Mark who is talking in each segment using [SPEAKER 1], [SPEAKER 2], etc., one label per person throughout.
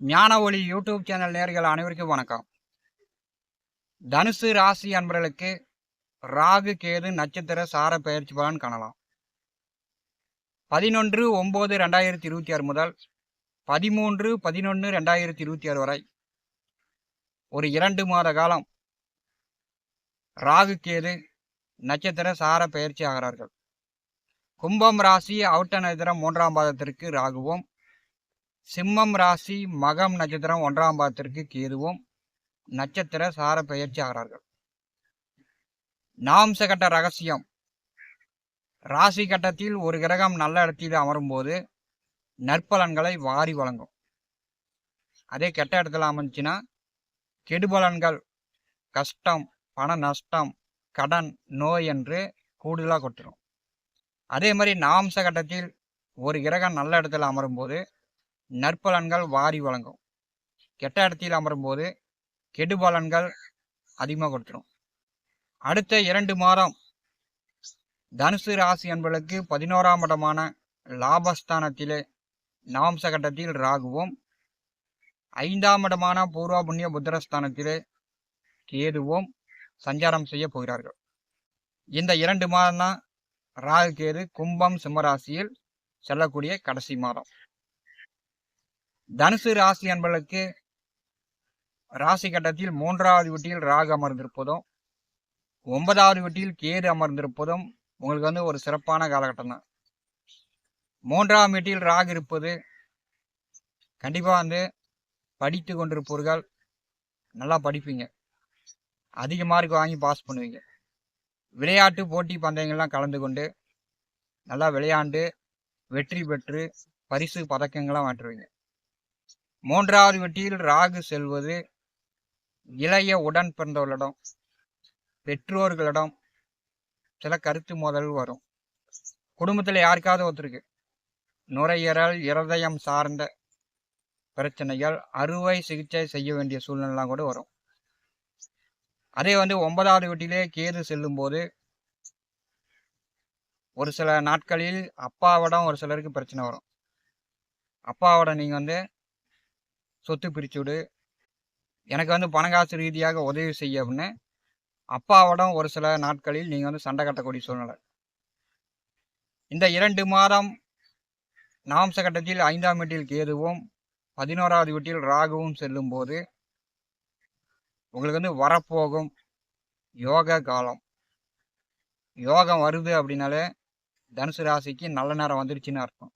[SPEAKER 1] ஞான ஒளி YouTube channel நேயர்கள் அனைவருக்கும் வணக்கம். தனுசு ராசி அன்பர்களுக்கு ராகு கேது நட்சத்திர சார பெயர்ச்சி பலன் காணலாம். 11/9/2026 முதல் 13/11/2026 வரை ஒரு 2 மாத காலம் ராகு கேது நட்சத்திர சார பெயர்ச்சி ஆகிறார்கள். கும்பம் ராசி அவிட்ட நட்சத்திரம் 3ஆம் பாதத்திற்கு ராகுவும், சிம்மம் ராசி மகம் நட்சத்திரம் 1ஆம் பாதத்திற்கு கேதுவும் நட்சத்திர சார பெயர்ச்சி ஆகிறார்கள். நாம்ச கட்ட ரகசியம்: ராசி கட்டத்தில் ஒரு கிரகம் நல்ல இடத்தில் அமரும் போது நற்பலன்களை வாரி வழங்கும். அதே கெட்ட இடத்துல அமைஞ்சுன்னா கெடுபலன்கள், கஷ்டம், பண நஷ்டம், கடன், நோய் என்று கூடுதலாக கொட்டிடும். அதே மாதிரி நாம்ச கட்டத்தில் ஒரு கிரகம் நல்ல இடத்துல அமரும் போது நற்பலன்கள் வாரி வழங்கும். கெட்ட இடத்தில் அமரும் போது கெடுபலன்கள் அதிகமாக கொடுத்துடும். அடுத்த 2 மாதம் தனுசு ராசி என்பதற்கு 11ஆம் இடமான லாபஸ்தானத்திலே நாம்ச கட்டத்தில் ராகுவும், 5ஆம் இடமான பூர்வ புண்ணிய புத்திரஸ்தானத்திலே கேதுவும் சஞ்சாரம் செய்ய போகிறார்கள். இந்த 2 மாதம் தான் ராகு கேது கும்பம் சிம்மராசியில் செல்லக்கூடிய கடைசி மாதம். தனுசு ராசி என்பதற்கு ராசி கட்டத்தில் 3ஆவது வீட்டில் ராகு அமர்ந்திருப்பதும் 9ஆவது வீட்டில் கேது அமர்ந்திருப்பதும் உங்களுக்கு ஒரு சிறப்பான காலகட்டம் தான். 3ஆம் வீட்டில் ராகு இருப்பது கண்டிப்பாக படித்து கொண்டிருப்பவர்கள் நல்லா படிப்பீங்க, அதிக மார்க் வாங்கி பாஸ் பண்ணுவீங்க. விளையாட்டு போட்டி பந்தயங்கள்லாம் கலந்து கொண்டு நல்லா விளையாண்டு வெற்றி பெற்று பரிசு பதக்கங்கள்லாம் வாட்டுருவீங்க. 3ஆவது வீட்டில் ராகு செல்வது இளைய உடன் பிறந்தவர்களிடம், பெற்றோர்களிடம் சில கருத்து மோதல் வரும். குடும்பத்தில் யாருக்காவது ஒருத்தருக்கு நுரையீரல், இருதயம் சார்ந்த பிரச்சனைகள், அறுவை சிகிச்சை செய்ய வேண்டிய சூழ்நிலாம் கூட வரும். அதே 9ஆவது வீட்டிலே கேது செல்லும் போது ஒரு சில நாட்களில் அப்பாவிடம் ஒரு சிலருக்கு பிரச்சனை வரும். அப்பாவோட நீங்கள் சொத்து பிரிச்சு விடு, எனக்கு பணங்காசு ரீதியாக உதவி செய்ய அப்படின்னு அப்பாவோடம் ஒரு சில நாட்களில் நீங்கள் சண்டை கட்டக்கூடிய சூழ்நிலை. இந்த 2 மாதம் நாம்ச கட்டத்தில் 5ஆம் வீட்டில் கேதுவும் 11ஆவது வீட்டில் ராகுவும் செல்லும் போது உங்களுக்கு வரப்போகும் யோக காலம். யோகம் வருது அப்படின்னாலே தனுசு ராசிக்கு நல்ல நேரம் வந்துருச்சுன்னு அர்த்தம்.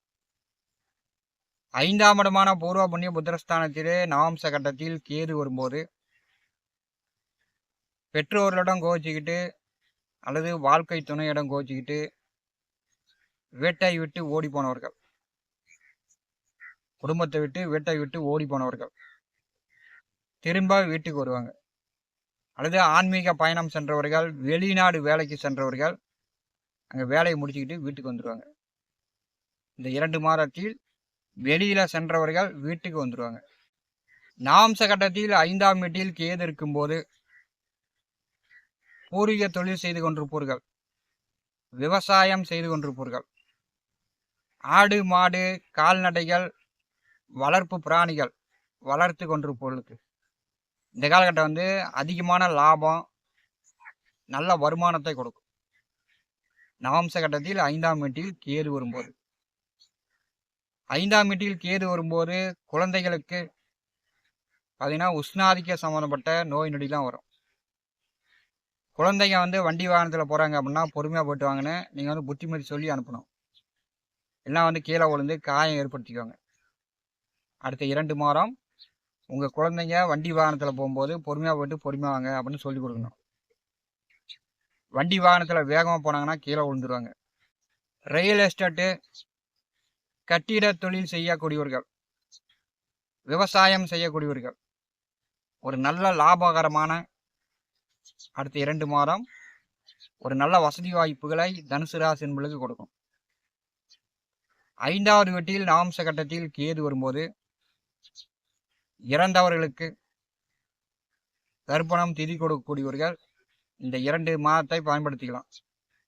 [SPEAKER 1] 5ஆம் இடமான பூர்வ புண்ணிய புத்திரஸ்தானத்திலே நாம்ச கட்டத்தில் கேது வரும்போது பெற்றோர்களிடம் கோச்சிக்கிட்டு அல்லது வாழ்க்கை துணையிடம் கோச்சிக்கிட்டு வீட்டை விட்டு ஓடி போனவர்கள், குடும்பத்தை விட்டு வீட்டை விட்டு ஓடி போனவர்கள் திரும்ப வீட்டுக்கு வருவாங்க. அல்லது ஆன்மீக பயணம் சென்றவர்கள், வெளிநாடு வேலைக்கு சென்றவர்கள் அங்கே வேலையை முடிச்சுக்கிட்டு வீட்டுக்கு வந்துடுவாங்க. இந்த 2 மாதத்தில் வெளியில சென்றவர்கள் வீட்டுக்கு வந்துடுவாங்க. நாம்ச கட்டத்தில் 5ஆம் வீட்டில் கேது இருக்கும்போது பூர்வீக தொழில் செய்து கொண்டிருப்பவர்கள், விவசாயம் செய்து கொண்டிருப்பவர்கள், ஆடு மாடு கால்நடைகள் வளர்ப்பு பிராணிகள் வளர்த்து கொண்டிருப்பவர்களுக்கு இந்த காலகட்டம் அதிகமான லாபம், நல்ல வருமானத்தை கொடுக்கும். நாம்ச கட்டத்தில் 5ஆம் வீட்டில் கேது வரும்போது 5ஆம் வீட்டில் கேது வரும்போது குழந்தைகளுக்கு பார்த்தீங்கன்னா உஷ்ணாதிக்க சம்மந்தப்பட்ட நோய் நொடிலாம் வரும். குழந்தைங்க வண்டி வாகனத்தில் போகிறாங்க அப்படின்னா பொறுமையாக போயிட்டு வாங்கன்னு நீங்கள் புத்திமதி சொல்லி அனுப்பணும். எல்லாம் கீழே விழுந்து காயம் ஏற்படுத்திக்குவாங்க. அடுத்த 2 மாதம் உங்கள் குழந்தைங்க வண்டி வாகனத்தில் போகும்போது பொறுமையாக போயிட்டு பொறுமையாக வாங்க அப்படின்னு சொல்லி கொடுக்கணும். வண்டி வாகனத்தில் வேகமாக போனாங்கன்னா கீழே விழுந்துருவாங்க. ரியல் எஸ்டேட்டு, கட்டிட தொழில் செய்யக்கூடியவர்கள், விவசாயம் செய்யக்கூடியவர்கள் ஒரு நல்ல லாபகரமான அடுத்த 2 மாதம் ஒரு நல்ல வசதி வாய்ப்புகளை தனுசு ராசி என்பதற்கு கொடுக்கும். 5ஆவது வீட்டில் நாம்ச கட்டத்தில் கேது வரும்போது இறந்தவர்களுக்கு தர்ப்பணம் திதி கொடுக்கக்கூடியவர்கள் இந்த 2 மாதத்தை பயன்படுத்திக்கலாம்.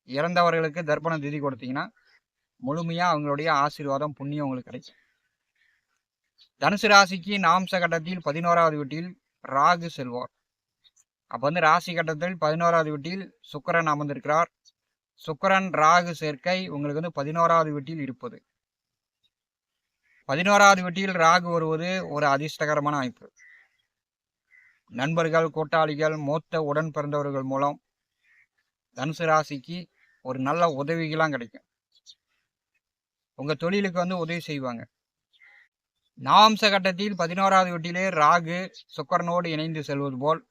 [SPEAKER 1] இறந்தவர்களுக்கு தர்ப்பணம் திதி கொடுத்தீங்கன்னா முழுமையாக அவங்களுடைய ஆசீர்வாதம் புண்ணியம் உங்களுக்கு கிடைக்கும். தனுசு ராசிக்கு நாம்ச கட்டத்தில் 11வது வீட்டில் ராகு செல்வார். அப்போ வந்து ராசி கட்டத்தில் 11வது வீட்டில் சுக்கிரன் அமர்ந்திருக்கிறார். சுக்கிரன் ராகு சேர்க்கை உங்களுக்கு வந்து 11வது வீட்டில் இருப்பது. 11வது வீட்டில் ராகு வருவது ஒரு அதிர்ஷ்டகரமான அமைப்பு. நண்பர்கள், கூட்டாளிகள், மூத்த உடன் பிறந்தவர்கள் மூலம் தனுசு ராசிக்கு ஒரு நல்ல உதவிகளாம் கிடைக்கும். உங்க தொழிலுக்கு வந்து உதவி செய்வாங்க. நாம்ச கட்டத்தில் 11வது வீட்டிலே ராகு சுக்கிரனோடு இணைந்து செல்வது போல்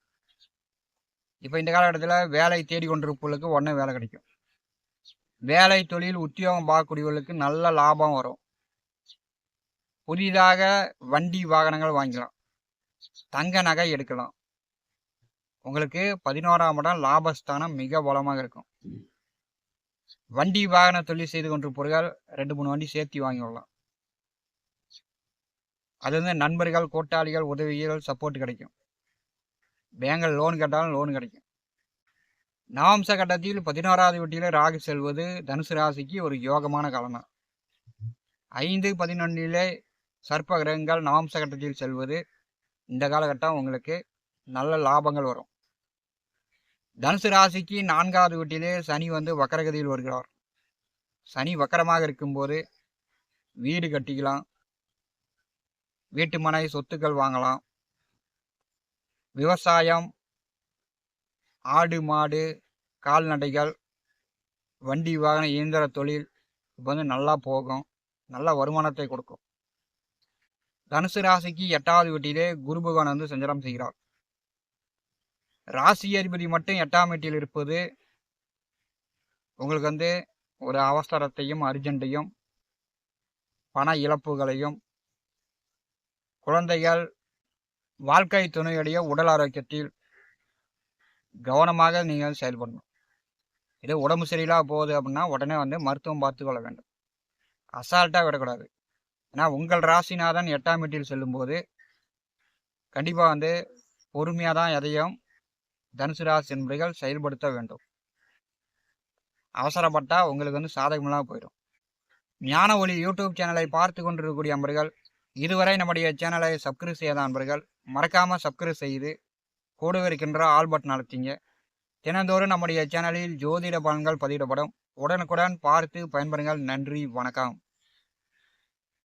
[SPEAKER 1] இப்போ இந்த காலகட்டத்தில் வேலை தேடி கொண்டிருப்பவர்களுக்கு உடனே வேலை கிடைக்கும். வேலை, தொழில், உத்தியோகம் பார்க்கக்கூடியவர்களுக்கு நல்ல லாபம் வரும். புதிதாக வண்டி வாகனங்கள் வாங்கிக்கலாம். தங்க நகை எடுக்கலாம். உங்களுக்கு 11ஆம் இடம் லாபஸ்தானம் மிக பலமாக இருக்கும். வண்டி வாகன தொழில் செய்து கொண்டிருப்பவர்கள் 2-3 வண்டி சேர்த்து வாங்கி கொள்ளலாம். அது வந்து நண்பர்கள், கூட்டாளிகள் உதவிகள் சப்போர்ட் கிடைக்கும். பேங்கில் லோன் கேட்டாலும் லோன் கிடைக்கும். நாம்ச கட்டத்தில் 11வது வீட்டில் ராகு செல்வது தனுசு ராசிக்கு ஒரு யோகமான காலம் தான். 5-11 சர்ப்ப கிரகங்கள் நாம்ச கட்டத்தில் செல்வது இந்த காலகட்டம் உங்களுக்கு நல்ல லாபங்கள் வரும். தனுசு ராசிக்கு 4வது வீட்டிலே சனி வந்து வக்கரகதியில் வருகிறார். சனி வக்கரமாக இருக்கும்போது வீடு கட்டிக்கலாம், வீட்டு மனை சொத்துக்கள் வாங்கலாம், விவசாயம், ஆடு மாடு, கால்நடைகள், வண்டி வாகன இயந்திர தொழில் இப்போ வந்து நல்லா போகும், நல்ல வருமானத்தை கொடுக்கும். தனுசு ராசிக்கு 8வது வீட்டிலே குரு பகவான் வந்து சஞ்சாரம் செய்கிறார். ராசி அதிபதி மட்டும் 8ஆம் வீட்டில் இருப்பது உங்களுக்கு வந்து ஒரு அவசரத்தையும், அர்ஜென்ட்டையும், பண இழப்புகளையும், குழந்தைகள், வாழ்க்கை துணையுடைய உடல் ஆரோக்கியத்தில் கவனமாக நீங்கள் செயல்படணும். இது உடம்பு சரியில்லாம போகுது அப்படின்னா உடனே வந்து மருத்துவம் பார்த்து கொள்ள வேண்டும். அசால்ட்டாக விடக்கூடாது. ஏன்னா உங்கள் ராசிநாதன் 8ஆம் வீட்டில் செல்லும்போது கண்டிப்பாக வந்து பொறுமையாக தான் எதையும் தனுசு ராசி என்பர்கள் செயல்படுத்த வேண்டும். அவசரப்பட்டால் உங்களுக்கு வந்து சாதகமெல்லாம் போயிடும். ஞான ஒளி யூடியூப் சேனலை பார்த்து கொண்டிருக்கக்கூடிய நண்பர்கள், இதுவரை நம்முடைய சேனலை சப்ஸ்கிரைப் செய்யாத நண்பர்கள் மறக்காமல் சப்ஸ்கிரைப் செய்து கூடவே இருக்கின்ற ஆல் பட்டன் அழுத்திங்க. தினந்தோறும் நம்முடைய சேனலில் ஜோதிட பலன்கள் பதிவிடப்படும். உடனுக்குடன் பார்த்து பயன்பெறுங்கள். நன்றி, வணக்கம்.